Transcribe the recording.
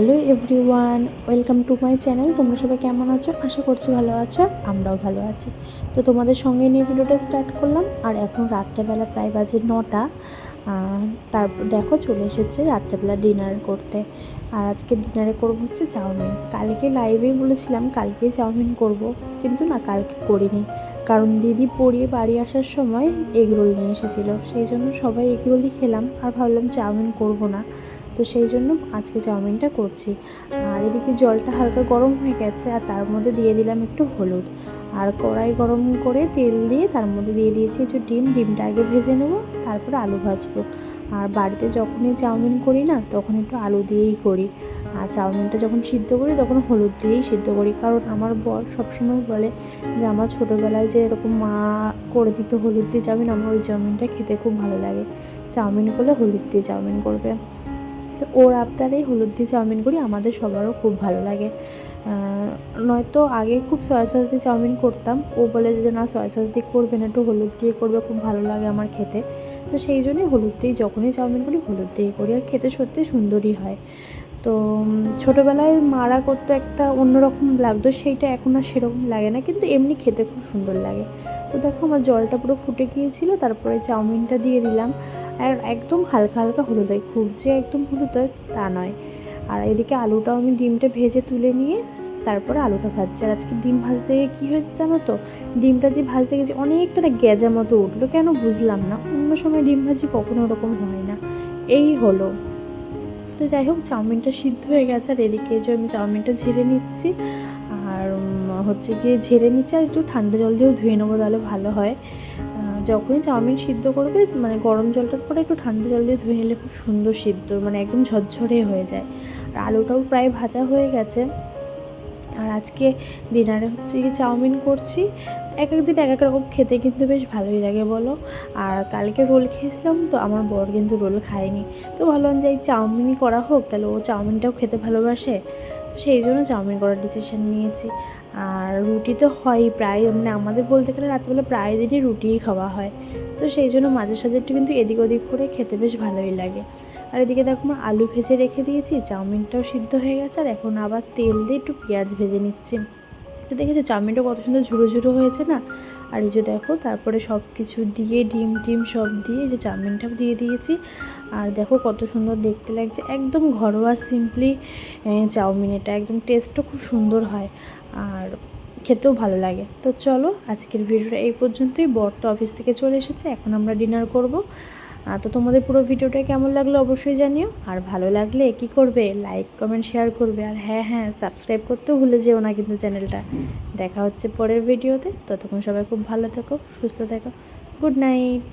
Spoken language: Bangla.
Hello everyone, welcome to my channel. তোমরা সবাই কেমন আছো? আশা করছি ভালো আছো, আমরাও ভালো আছি। তো তোমাদের সঙ্গে নিয়ে ভিডিওটা স্টার্ট করলাম। আর এখন রাত্রেবেলা প্রায় বাজে 9টা। তারপর দেখো চলে এসেছে রাত্রেবেলা ডিনার করতে। আর আজকে ডিনারে করবো হচ্ছে চাউমিন। কালকে লাইভেই বলেছিলাম কালকেই চাউমিন করব, কিন্তু না কালকে করিনি, কারণ দিদি পড়িয়ে বাড়ি আসার সময় এগরোল নিয়ে এসেছিলো। সেই জন্য সবাই এগরোলই খেলাম আর ভাবলাম চাউমিন করব না। তো সেই জন্য আজকে চাউমিনটা করছি। আর এদিকে জলটা হালকা গরম হয়ে গেছে, আর তার মধ্যে দিয়ে দিলাম একটু হলুদ। আর কড়াই গরম করে তেল দিয়ে তার মধ্যে দিয়ে দিয়েছি একটু ডিমটা আগে ভেজে নেবো, তারপরে আলু ভাজবো। আর বাড়িতে যখনই চাউমিন করি না তখন একটু আলু দিয়েই করি। আর চাউমিনটা যখন সিদ্ধ করি তখন হলুদ দিয়েই সিদ্ধ করি, কারণ আমার বর সবসময় বলে যে আমার ছোটোবেলায় যে এরকম মা করে দিত হলুদ দিয়ে চাউমিন, আমার ওই চাউমিনটা খেতে খুব ভালো লাগে। চাউমিন করলে হলুদ দিয়ে চাউমিন করবে। তো ওর আবদারেই হলুদ দিয়ে চাউমিন করি, আমাদের সবারও খুব ভালো লাগে। নয়তো আগে খুব সয়া সস দিয়ে চাউমিন করতাম, ও বলে যে না সয়া সস দিয়ে করবে না, একটু হলুদ দিয়ে করবে, খুব ভালো লাগে আমার খেতে। তো সেই জন্যই হলুদ দিয়েই যখনই চাউমিন করি হলুদ দিয়েই করি, আর খেতে সত্যি সুন্দরই হয়। তো ছোটোবেলায় মারা করতে একটা অন্যরকম লাগতো, সেইটা এখন আর সেরকম লাগে না, কিন্তু এমনি খেতে খুব সুন্দর লাগে। তো দেখো আমার জলটা পুরো ফুটে গিয়েছিলো, তারপরে চাউমিনটা দিয়ে দিলাম। আর একদম হালকা হালকা হলুদ হয়, খুব যে একদম হলুদ হয় তা নয়। আর এদিকে আলুটাও আমি ডিমটা ভেজে তুলে নিয়ে তারপরে আলুটা ভাজছি। আর আজকে ডিম ভাজতে গিয়ে কী হয়েছে জানো তো, ডিমটা যে ভাজতে গেছি অনেকটা না গ্যাজা মতো উঠলো, কেন বুঝলাম না। অন্য সময় ডিম ভাজি কখনো ওরকম হয় না, এই হলো। তো যাই হোক চাউমিনটা সিদ্ধ হয়ে গেছে, আর এদিকে যে আমি চাউমিনটা ঝেড়ে নিচ্ছি। আর হচ্ছে গিয়ে ঝেড়ে নিচ্ছি, আর একটু ঠান্ডা জল দিয়েও ধুয়ে নেবো, তাহলে ভালো হয়। যখনই চাউমিন সিদ্ধ করবে মানে গরম জলটার পরে একটু ঠান্ডা জল দিয়ে ধুয়ে নিলে খুব সুন্দর সিদ্ধ, মানে একদম ঝরঝরে হয়ে যায়। আর আলুটাও প্রায় ভাজা হয়ে গেছে। আর আজকে ডিনারে হচ্ছে কি চাউমিন করছি। এক একদিন এক এক রকম খেতে কিন্তু বেশ ভালোই লাগে বলো। আর কালকে রোল খেয়েছিলাম, তো আমার বর কিন্তু রোল খায়নি। তো ভাবলাম যে এই চাউমিনই করা হোক, তাহলে ও চাউমিনটাও খেতে ভালোবাসে। তো সেই জন্য চাউমিন করার ডিসিশন নিয়েছি। আর রুটি তো হয়ই প্রায়, মানে আমাদের বলতে গেলে রাত্রেবেলা প্রায় দিনই রুটিই খাওয়া হয়। তো সেই জন্য মাঝে সাঝে একটু কিন্তু এদিক ওদিক করে খেতে বেশ ভালোই লাগে। আর এদিকে দেখো আমার আলু ভেজে রেখে দিয়েছি, চাউমিনটাও সিদ্ধ হয়ে গেছে, আর এখন আবার তেল দিয়ে একটু পেঁয়াজ ভেজে নিচ্ছি। তো দেখেছো চাউমিনটা কত সুন্দর ঝুরো ঝুরো হয়েছে না। আর এই যে দেখো তারপরে সব কিছু দিয়ে ডিম সব দিয়ে এই যে চাউমিনটাও দিয়ে দিয়েছি। আর দেখো কত সুন্দর দেখতে লাগছে, একদম ঘরোয়া সিম্পলি চাউমিন, এটা একদম টেস্টও খুব সুন্দর হয় আর খেতেও ভালো লাগে। তো চলো আজকের ভিডিওটা এই পর্যন্তই। বর তো অফিস থেকে চলে এসেছে, এখন আমরা ডিনার করব। তো তোমাদের পুরো ভিডিওটা কেমন লাগলো অবশ্যই জানিও। আর ভালো লাগলে কি করবে, লাইক কমেন্ট শেয়ার করবে। আর হ্যাঁ সাবস্ক্রাইব করতেও ভুলে যেও না কিন্তু চ্যানেলটা। দেখা হচ্ছে পরের ভিডিওতে, ততক্ষণ সবাই খুব ভালো থেকো, সুস্থ থেকো। Good night.